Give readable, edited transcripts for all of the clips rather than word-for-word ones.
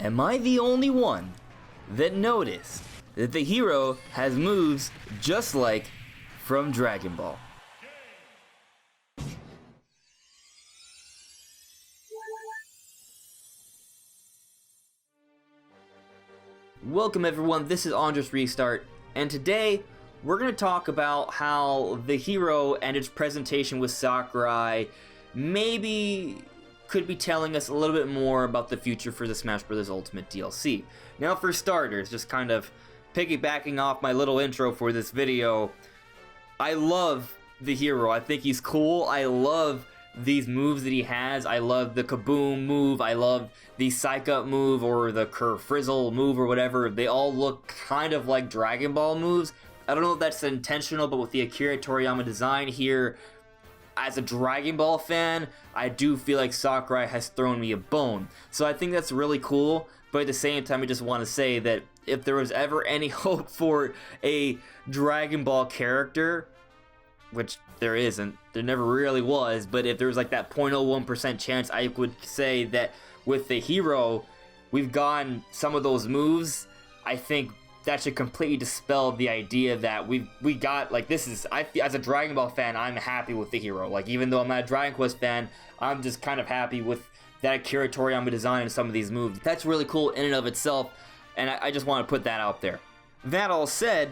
Am I the only one that noticed that the hero has moves just like from Dragon Ball? Welcome everyone, this is AndresRestart, and today we're going to talk about how the hero and its presentation with Sakurai maybe could be telling us a little bit more about the future for the Smash Bros. Ultimate DLC. Now for starters, just kind of piggybacking off my little intro for this video, I love the hero. I think he's cool. I love these moves that he has. I love the Kaboom move. I love the Psych Up move or the Kerfrizzle move or whatever. They all look kind of like Dragon Ball moves. I don't know if that's intentional, but with the Akira Toriyama design here, as a Dragon Ball fan, I do feel like Sakurai has thrown me a bone. So I think that's really cool, but at the same time I just want to say that if there was ever any hope for a Dragon Ball character, which there isn't, there never really was, but if there was like that 0.01% chance, I would say that with the hero, we've gotten some of those moves. I think that should completely dispel the idea that we got, like, this is, as a Dragon Ball fan, I'm happy with the hero. Like, even though I'm not a Dragon Quest fan, I'm just kind of happy with that Akira Toriyama design and some of these moves. That's really cool in and of itself, and I just want to put that out there. That all said,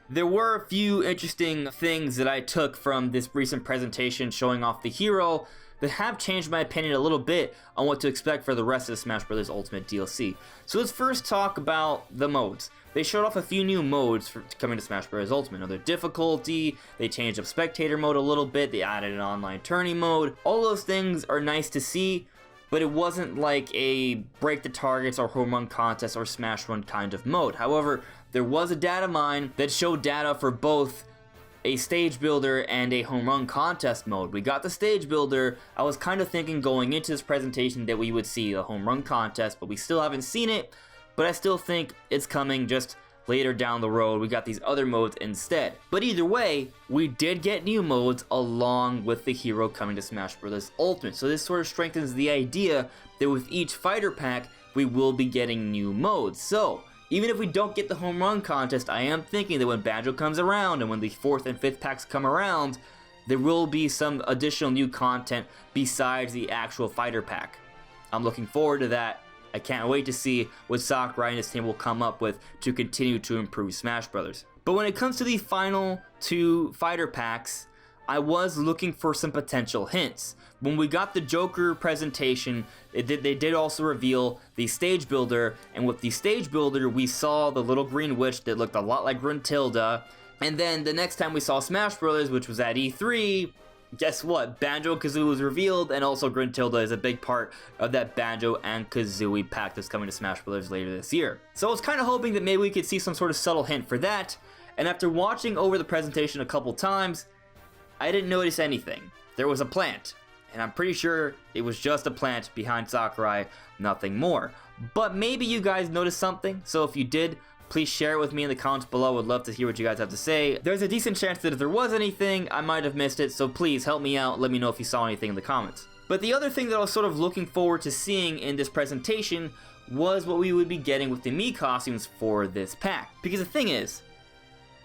there were a few interesting things that I took from this recent presentation showing off the hero that have changed my opinion a little bit on what to expect for the rest of Smash Bros. Ultimate DLC. So let's first talk about the modes. They showed off a few new modes for coming to Smash Bros. Ultimate. Another difficulty, they changed up spectator mode a little bit, they added an online tourney mode. All those things are nice to see, but it wasn't like a break the targets or home run contest or smash run kind of mode. However, there was a data mine that showed data for both a stage builder and a home run contest mode. We got the stage builder. I was kind of thinking going into this presentation that we would see a home run contest, but we still haven't seen it. But I still think it's coming just later down the road. We got these other modes instead. But either way, we did get new modes along with the hero coming to Smash Bros. Ultimate. So this sort of strengthens the idea that with each fighter pack, we will be getting new modes. So even if we don't get the home run contest, I am thinking that when Banjo comes around and when the 4th and 5th packs come around, there will be some additional new content besides the actual fighter pack. I'm looking forward to that. I can't wait to see what Sakurai and his team will come up with to continue to improve Smash Bros. But when it comes to the final 2 fighter packs, I was looking for some potential hints. When we got the Joker presentation, they did also reveal the stage builder, and with the stage builder, we saw the little green witch that looked a lot like Gruntilda. And then the next time we saw Smash Bros., which was at E3, guess what? Banjo-Kazooie was revealed, and also Gruntilda is a big part of that Banjo and Kazooie pack that's coming to Smash Bros. Later this year. So I was kind of hoping that maybe we could see some sort of subtle hint for that, and after watching over the presentation a couple times, I didn't notice anything. There was a plant, and I'm pretty sure it was just a plant behind Sakurai, nothing more. But maybe you guys noticed something, so if you did, please share it with me in the comments below. Would love to hear what you guys have to say. There's a decent chance that if there was anything, I might have missed it, so please help me out, let me know if you saw anything in the comments. But the other thing that I was sort of looking forward to seeing in this presentation was what we would be getting with the Mii costumes for this pack. Because the thing is,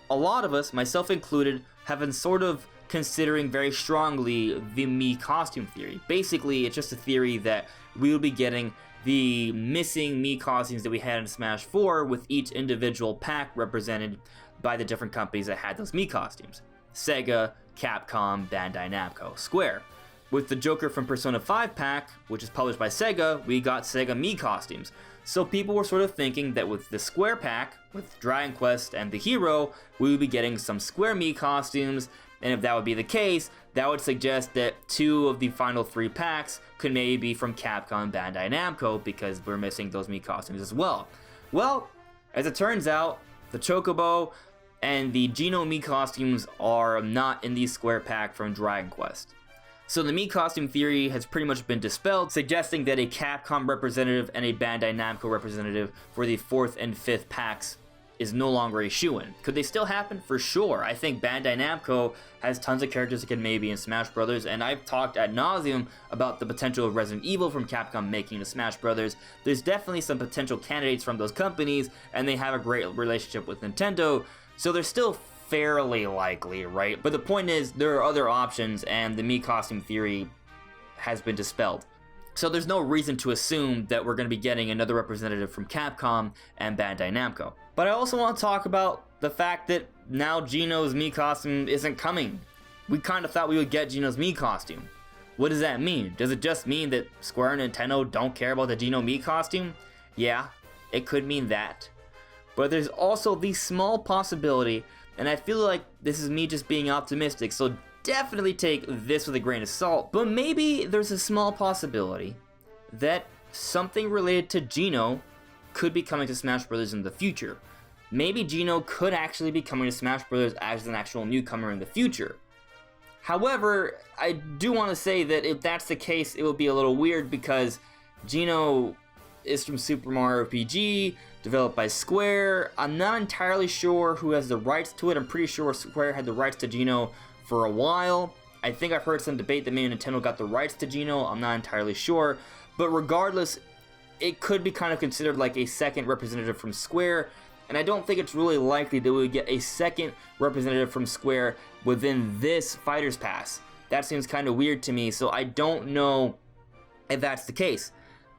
a lot of us, myself included, have been sort of considering very strongly the Mii costume theory. Basically, it's just a theory that we will be getting the missing Mii costumes that we had in Smash 4 with each individual pack represented by the different companies that had those Mii costumes. Sega, Capcom, Bandai Namco, Square. With the Joker from Persona 5 pack, which is published by Sega, we got Sega Mii costumes. So people were sort of thinking that with the Square pack, with Dragon Quest and the hero, we would be getting some Square Mii costumes, and if that would be the case, that would suggest that 2 of the final 3 packs could maybe be from Capcom and Bandai Namco, because we're missing those Mii costumes as well. Well, as it turns out, the Chocobo and the Geno Mii costumes are not in the Square pack from Dragon Quest. So the Mii costume theory has pretty much been dispelled, suggesting that a Capcom representative and a Bandai Namco representative for the 4th and 5th packs is no longer a shoo-in. Could they still happen? For sure. I think Bandai Namco has tons of characters that can maybe in Smash Brothers, and I've talked ad nauseum about the potential of Resident Evil from Capcom making the Smash Brothers. There's definitely some potential candidates from those companies, and they have a great relationship with Nintendo, so they're still fairly likely, right? But the point is, there are other options, and the Mii costume theory has been dispelled. So there's no reason to assume that we're going to be getting another representative from Capcom and Bandai Namco. But I also want to talk about the fact that now Geno's Mii costume isn't coming. We kind of thought we would get Geno's Mii costume. What does that mean? Does it just mean that Square and Nintendo don't care about the Geno Mii costume? Yeah, it could mean that. But there's also the small possibility, and I feel like this is me just being optimistic, so definitely take this with a grain of salt, but maybe there's a small possibility that something related to Geno could be coming to Smash Bros. In the future. Maybe Geno could actually be coming to Smash Bros. As an actual newcomer in the future. However, I do want to say that if that's the case, it would be a little weird because Geno is from Super Mario RPG, developed by Square. I'm not entirely sure who has the rights to it. I'm pretty sure Square had the rights to Geno for a while. I think I've heard some debate that maybe Nintendo got the rights to Geno. I'm not entirely sure. But regardless, it could be kind of considered like a second representative from Square. And I don't think it's really likely that we would get a second representative from Square within this Fighters Pass. That seems kind of weird to me, so I don't know if that's the case.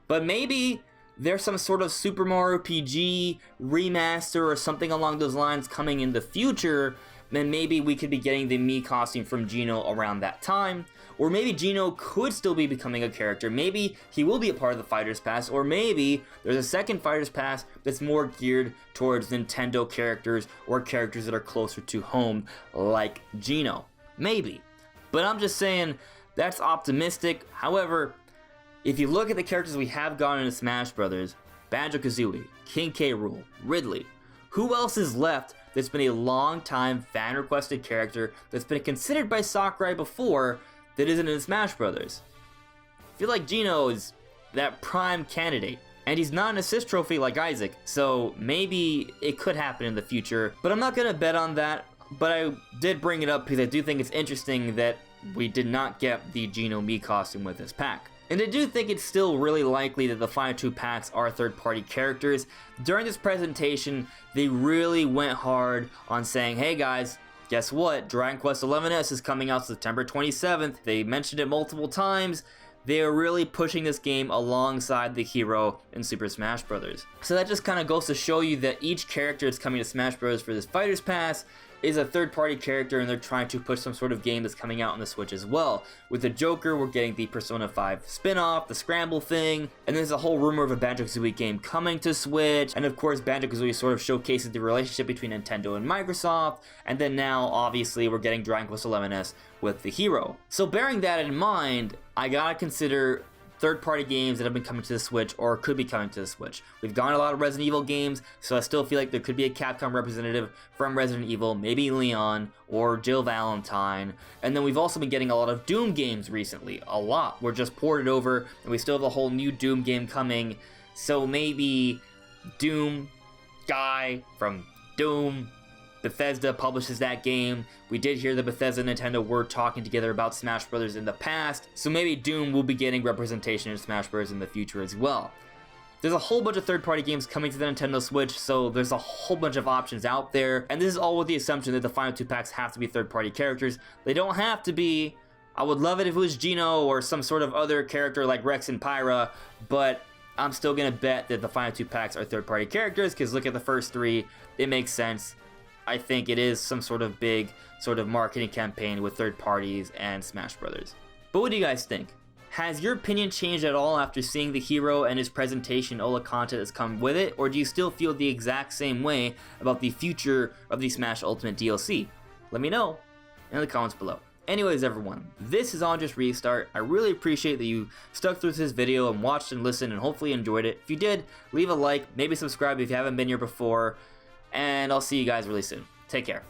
But maybe there's some sort of Super Mario RPG remaster or something along those lines coming in the future, then maybe we could be getting the Mii costume from Geno around that time. Or maybe Geno could still be becoming a character. Maybe he will be a part of the Fighters Pass, or maybe there's a second Fighters Pass that's more geared towards Nintendo characters or characters that are closer to home, like Geno. Maybe. But I'm just saying, that's optimistic. However, if you look at the characters we have gotten into Smash Brothers, Banjo-Kazooie, King K. Rool, Ridley, who else is left that's been a long-time fan-requested character that's been considered by Sakurai before that isn't in Smash Brothers? I feel like Geno is that prime candidate, and he's not an assist trophy like Isaac, so maybe it could happen in the future, but I'm not gonna bet on that. But I did bring it up because I do think it's interesting that we did not get the Geno Mii costume with this pack. And I do think it's still really likely that the final two packs are third-party characters. During this presentation, they really went hard on saying, hey guys, guess what? Dragon Quest XI's is coming out September 27th. They mentioned it multiple times. They are really pushing this game alongside the hero in Super Smash Bros. So that just kind of goes to show you that each character that's coming to Smash Bros. For this Fighters Pass is a third-party character, and they're trying to push some sort of game that's coming out on the Switch as well. With the Joker, we're getting the Persona 5 spin-off, the Scramble thing, and there's a whole rumor of a Banjo-Kazooie game coming to Switch, and of course Banjo-Kazooie sort of showcases the relationship between Nintendo and Microsoft, and then now, obviously, we're getting Dragon Quest XI's with the hero. So bearing that in mind, I gotta consider third-party games that have been coming to the Switch or could be coming to the Switch. We've gotten a lot of Resident Evil games, so I still feel like there could be a Capcom representative from Resident Evil, maybe Leon or Jill Valentine. And then we've also been getting a lot of Doom games recently. A lot. We're just ported over, and we still have a whole new Doom game coming. So maybe Doom guy from Doom, Bethesda publishes that game. We did hear that Bethesda and Nintendo were talking together about Smash Bros. In the past, so maybe Doom will be getting representation in Smash Bros. In the future as well. There's a whole bunch of third-party games coming to the Nintendo Switch, so there's a whole bunch of options out there, and this is all with the assumption that the final two packs have to be third-party characters. They don't have to be. I would love it if it was Geno or some sort of other character like Rex and Pyra, but I'm still gonna bet that the final two packs are third-party characters, because look at the first three, it makes sense. I think it is some sort of big sort of marketing campaign with third parties and Smash Brothers. But what do you guys think? Has your opinion changed at all after seeing the hero and his presentation, all the content that's come with it, or do you still feel the exact same way about the future of the Smash Ultimate DLC? Let me know in the comments below. Anyways everyone, this is AndresRestart. I really appreciate that you stuck through this video and watched and listened and hopefully enjoyed it. If you did, leave a like, maybe subscribe if you haven't been here before, and I'll see you guys really soon. Take care.